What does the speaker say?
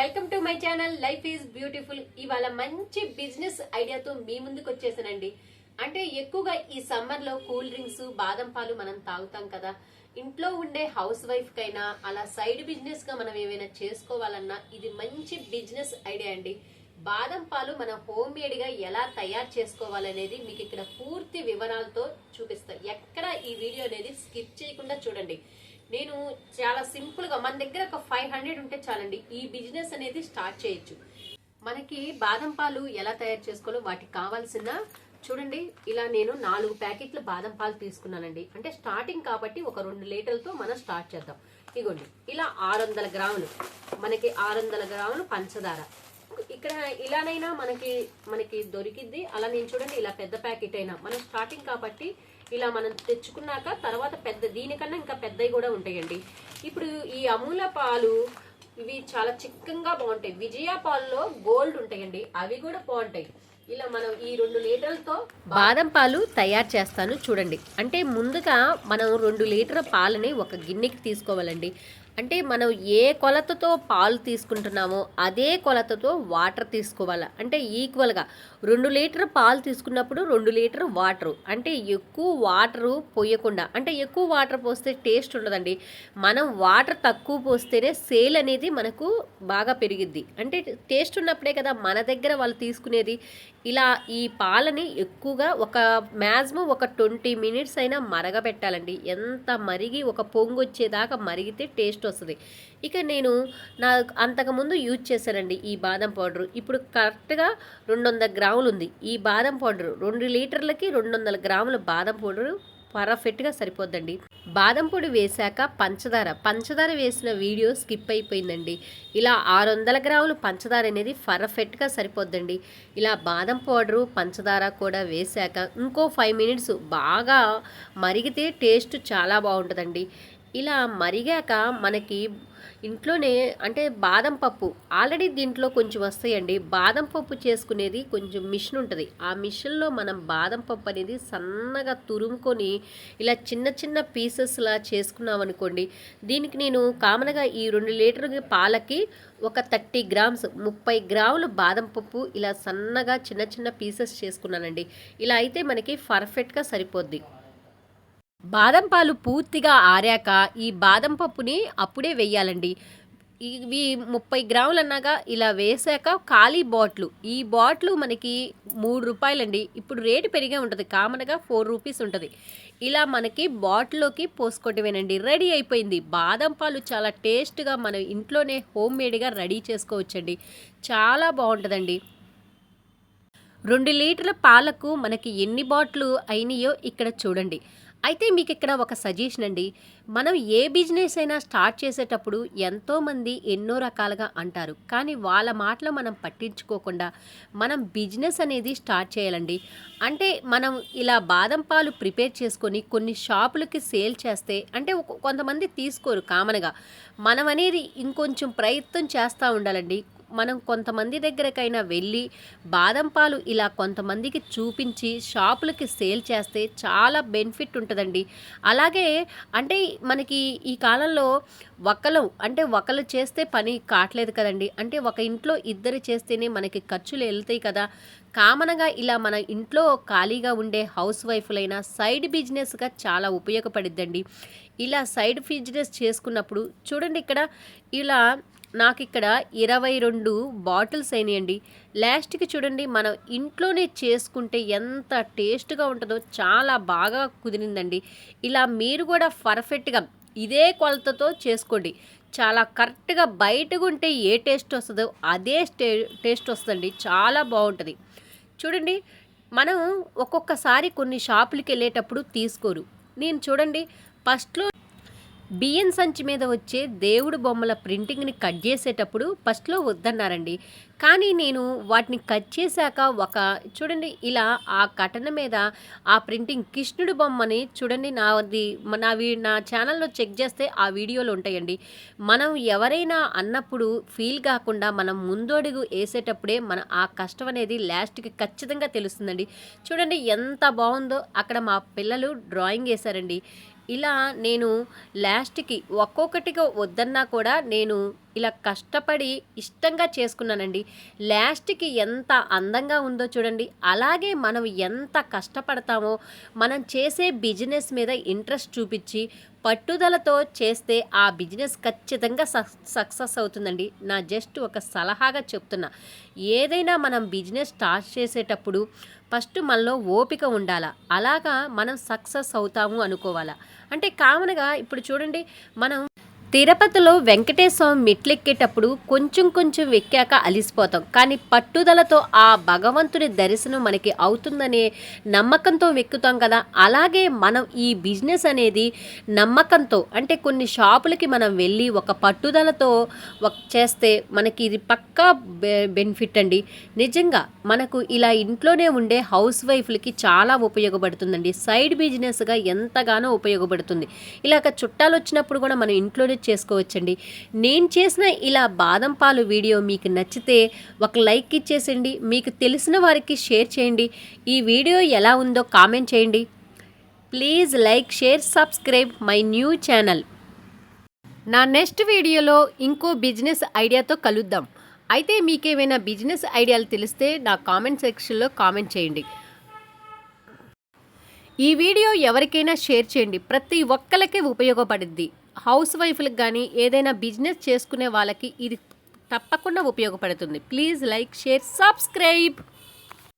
Welcome to my channel life is beautiful. ఇవాళ మంచి business ఐడియాతో మీ ముందుకు వచ్చేసానండి. అంటే ఎక్కువగా ఈ సమ్మర్ లో కూల్ డ్రింక్స్, బాదం పాలు మనం తాగుతాం కదా. ఇంట్లో ఉండే హౌస్ వైఫ్ కైనా అలా సైడ్ బిజినెస్ గా మనం ఏమైనా చేసుకోవాలన్నా ఇది మంచి బిజినెస్ ఐడియా అండి. బాదం పాలు మనం హోమ్ మేడ్ గా ఎలా తయారు చేసుకోవాలనేది మీకు ఇక్కడ పూర్తి వివరాలతో చూపిస్తాను. ఎక్కడ ఈ వీడియో అనేది స్కిప్ చేయకుండా చూడండి. నేను చాలా సింపుల్ గా, మన దగ్గర ఒక 500 ఉంటే చాలండి, ఈ బిజినెస్ అనేది స్టార్ట్ చేయొచ్చు. మనకి బాదం పాలు ఎలా తయారు చేసుకోవాలో వాటికి కావాల్సిన చూడండి. ఇలా నేను 4 ప్యాకెట్ల బాదం పాలు తీసుకున్నానండి. అంటే స్టార్టింగ్ కాబట్టి ఒక 2 లీటర్లతో మనం స్టార్ట్ చేద్దాం. ఇగోండి, ఇలా 600 గ్రాములు, మనకి 600 గ్రాములు పంచదార. ఇక్కడ ఇలానైనా మనకి దొరికిద్ది. అలా నేను చూడండి, ఇలా పెద్ద ప్యాకెట్ అయినా మనం స్టార్టింగ్ కాబట్టి ఇలా మనం తెచ్చుకున్నాక తర్వాత దీనికన్నా ఇంకా పెద్దవి కూడా ఉంటాయండి. ఇప్పుడు ఈ అమూల పాలు ఇవి చాలా చిక్కగా బాగుంటాయి. విజయ పాలలో గోల్డ్ ఉంటాయండి, అవి కూడా బాగుంటాయి. ఇలా మనం ఈ 2 లీటర్లతో బాదం పాలు తయారు చేస్తాను చూడండి. అంటే ముందుగా మనం 2 లీటర్ల పాలని ఒక గిన్నెకి తీసుకోవాలండి. అంటే మనం ఏ కొలతతో పాలు తీసుకుంటున్నామో అదే కొలతతో వాటర్ తీసుకోవాలి. అంటే ఈక్వల్గా 2 లీటర్ పాలు తీసుకున్నప్పుడు 2 లీటర్ వాటరు. అంటే ఎక్కువ వాటరు పోయకుండా, అంటే ఎక్కువ వాటర్ పోస్తే టేస్ట్ ఉండదండి. మనం వాటర్ తక్కువ పోస్తేనే సేల్ అనేది మనకు బాగా పెరిగిద్ది. అంటే టేస్ట్ ఉన్నప్పుడే కదా మన దగ్గర వాళ్ళు తీసుకునేది. ఇలా ఈ పాలని ఎక్కువగా మ్యాక్సిమం ఒక 20 మినిట్స్ అయినా మరగబెట్టాలండి. ఎంత మరిగి ఒక పొంగు వచ్చేదాకా మరిగితే టేస్ట్ వస్తుంది. ఇక నేను అంతకుముందు యూజ్ చేశానండి ఈ బాదం పౌడరు. ఇప్పుడు కరెక్ట్గా 200 గ్రాములు ఉంది ఈ బాదం పౌడరు. 2 లీటర్లకి 200 గ్రాముల బాదం పౌడరు పర్ఫెక్ట్గా సరిపోద్దండి. బాదం పొడి వేశాక పంచదార వేసిన వీడియో స్కిప్ అయిపోయిందండి. ఇలా 600 గ్రాములు పంచదార అనేది పర్ఫెక్ట్గా సరిపోద్దండి. ఇలా బాదం పౌడరు, పంచదార కూడా వేశాక ఇంకో 5 మినిట్స్ బాగా మరిగితే టేస్ట్ చాలా బాగుంటుందండి. ఇలా మరిగాక మనకి ఇంట్లోనే అంటే బాదం పప్పు ఆల్రెడీ దీంట్లో కొంచెం వస్తాయండి. బాదం పప్పు చేసుకునేది కొంచెం మిషన్ ఉంటుంది. ఆ మిషన్లో మనం బాదం పప్పు అనేది సన్నగా తురుముకొని ఇలా చిన్న చిన్న పీసెస్లా చేసుకున్నాం అనుకోండి. దీనికి నేను కామన్గా ఈ 2 లీటర్ పాలకి ఒక 30 గ్రామ్స్ 30 గ్రాములు బాదం పప్పు ఇలా సన్నగా చిన్న చిన్న పీసెస్ చేసుకున్నానండి. ఇలా అయితే మనకి పర్ఫెక్ట్గా సరిపోద్ది. బాదం పాలు పూర్తిగా ఆరాక ఈ బాదం పప్పుని అప్పుడే వేయాలండి. ఇవి 30 గ్రాములు అన్నాగా ఇలా వేసాక ఖాళీ బాటిల్, ఈ బాటిల్ మనకి 3 రూపాయలండి. ఇప్పుడు రేటు పెరిగే ఉంటుంది, కామన్గా 4 రూపీస్ ఉంటుంది. ఇలా మనకి బాటిల్లోకి పోసుకోవటమేనండి. రెడీ అయిపోయింది బాదం పాలు. చాలా టేస్ట్గా మనం ఇంట్లోనే హోమ్ మేడ్గా రెడీ చేసుకోవచ్చండి. చాలా బాగుంటుందండి. 2 లీటర్ల పాలకు మనకి ఎన్ని బాటిల్ అయినాయో ఇక్కడ చూడండి. అయితే మీకు ఇక్కడ ఒక సజెషన్ అండి. మనం ఏ బిజినెస్ అయినా స్టార్ట్ చేసేటప్పుడు ఎంతోమంది ఎన్నో రకాలుగా అంటారు. కానీ వాళ్ళ మాటలు మనం పట్టించుకోకుండా మనం బిజినెస్ అనేది స్టార్ట్ చేయాలండి. అంటే మనం ఇలా బాదం పాలు ప్రిపేర్ చేసుకొని కొన్ని షాపులకి సేల్ చేస్తే, అంటే కొంతమంది తీసుకోరు కామన్గా. మనం అనేది ఇంకొంచెం ప్రయత్నం చేస్తూ ఉండాలండి. మనం కొంతమంది దగ్గరకైనా వెళ్ళి బాదం పాలు ఇలా కొంతమందికి చూపించి షాపులకి సేల్ చేస్తే చాలా బెనిఫిట్ ఉంటుందండి. అలాగే అంటే మనకి ఈ కాలంలో ఒకళ్ళు చేస్తే పని కావట్లేదు కదండి. అంటే ఒక ఇంట్లో ఇద్దరు చేస్తేనే మనకి ఖర్చులు వెళ్తాయి కదా. కామన్గా ఇలా మన ఇంట్లో ఖాళీగా ఉండే హౌస్ వైఫ్లైనా సైడ్ బిజినెస్గా చాలా ఉపయోగపడిద్దండి. ఇలా సైడ్ బిజినెస్ చేసుకున్నప్పుడు చూడండి, ఇక్కడ ఇలా నాకు ఇక్కడ 22 బాటిల్స్ అయినాయండి. లాస్ట్కి చూడండి, మనం ఇంట్లోనే చేసుకుంటే ఎంత టేస్ట్గా ఉంటుందో చాలా బాగా కుదిరిందండి. ఇలా మీరు కూడా పర్ఫెక్ట్గా ఇదే కొలతతో చేసుకోండి. చాలా కరెక్ట్గా బయటగా ఉంటే ఏ టేస్ట్ వస్తుందో అదే టేస్ట్ వస్తుందండి. చాలా బాగుంటుంది. చూడండి, మనం ఒక్కొక్కసారి కొన్ని షాపులకి వెళ్ళేటప్పుడు తీసుకోరు. నేను చూడండి, ఫస్ట్లో బియ్యం సంచి మీద వచ్చే దేవుడు బొమ్మల ప్రింటింగ్ని కట్ చేసేటప్పుడు ఫస్ట్లో వద్దన్నారండి. కానీ నేను వాటిని కట్ చేశాక చూడండి, ఇలా ఆ కటన మీద ఆ ప్రింటింగ్ కృష్ణుడి బొమ్మని చూడండి, నా ఛానల్లో చెక్ చేస్తే ఆ వీడియోలు ఉంటాయండి. మనం ఎవరైనా అన్నప్పుడు ఫీల్ కాకుండా మనం ముందడుగు వేసేటప్పుడే మన ఆ కష్టం అనేది లాస్ట్కి ఖచ్చితంగా తెలుస్తుందండి. చూడండి ఎంత బాగుందో. అక్కడ మా పిల్లలు డ్రాయింగ్ వేశారండి. ఇలా నేను లాస్ట్కి ఒక్కొక్కటిగా వద్దన్నా కూడా నేను ఇలా కష్టపడి ఇష్టంగా చేసుకున్నానండి. లాస్ట్‌కి ఎంత అందంగా ఉందో చూడండి. అలాగే మనం ఎంత కష్టపడతామో, మనం చేసే బిజినెస్ మీద ఇంట్రెస్ట్ చూపిచ్చి, పట్టుదలతో చేస్తే ఆ బిజినెస్ ఖచ్చితంగా సక్సెస్ అవుతుందండి. నా జస్ట్ ఒక సలహాగా చెప్తున్నా. ఏదైనా మనం బిజినెస్ స్టార్ట్ చేసేటప్పుడు ఫస్ట్ మనలో ఓపిక ఉండాలా. అలాగా మనం సక్సెస్ అవుతాము అనుకోవాలా. అంటే కామన్‌గా ఇప్పుడు చూడండి, మనం తిరుపతిలో వెంకటేశ్వర స్వామి మెట్లెక్కేటప్పుడు కొంచెం కొంచెం ఎక్కాక అలిసిపోతాం. కానీ పట్టుదలతో ఆ భగవంతుని దర్శనం మనకి అవుతుందనే నమ్మకంతో ఎక్కుతాం కదా! అలాగే మనం ఈ బిజినెస్ అనేది నమ్మకంతో, అంటే కొన్ని షాపులకి మనం వెళ్ళి ఒక పట్టుదలతో చేస్తే మనకి ఇది పక్కా బెనిఫిట్ అండి. నిజంగా మనకు ఇలా ఇంట్లోనే ఉండే హౌస్ వైఫ్‌లకి చాలా ఉపయోగపడుతుందండి. సైడ్ బిజినెస్‌గా ఎంతగానో ఉపయోగపడుతుంది. ఇలాగ చుట్టాలొచ్చినప్పుడు కూడా మనం ఇంట్లోనే చేసుకోవచ్చండి. నేను చేసిన ఇలా బాదం పాలు వీడియో మీకు నచ్చితే ఒక లైక్ ఇచ్చేసండి. మీకు తెలిసిన వారికి షేర్ చేయండి. ఈ వీడియో ఎలా ఉందో కామెంట్ చేయండి. Please like, share, subscribe my new channel. నా నెక్స్ట్ వీడియోలో ఇంకో బిజినెస్ ఐడియాతో కలుద్దాం. అయితే మీకేమైనా బిజినెస్ ఐడియాలు తెలిస్తే నా కామెంట్ సెక్షన్లో కామెంట్ చేయండి. ఈ వీడియో ఎవరికైనా షేర్ చేయండి. ప్రతి ఒక్కరికి ఉపయోగపడుద్ది. హౌస్ వైఫ్‌లకు గానీ, ఏదైనా బిజినెస్ చేసుకునే వాళ్ళకి ఇది తప్పకుండా ఉపయోగపడుతుంది. Please like, share, subscribe.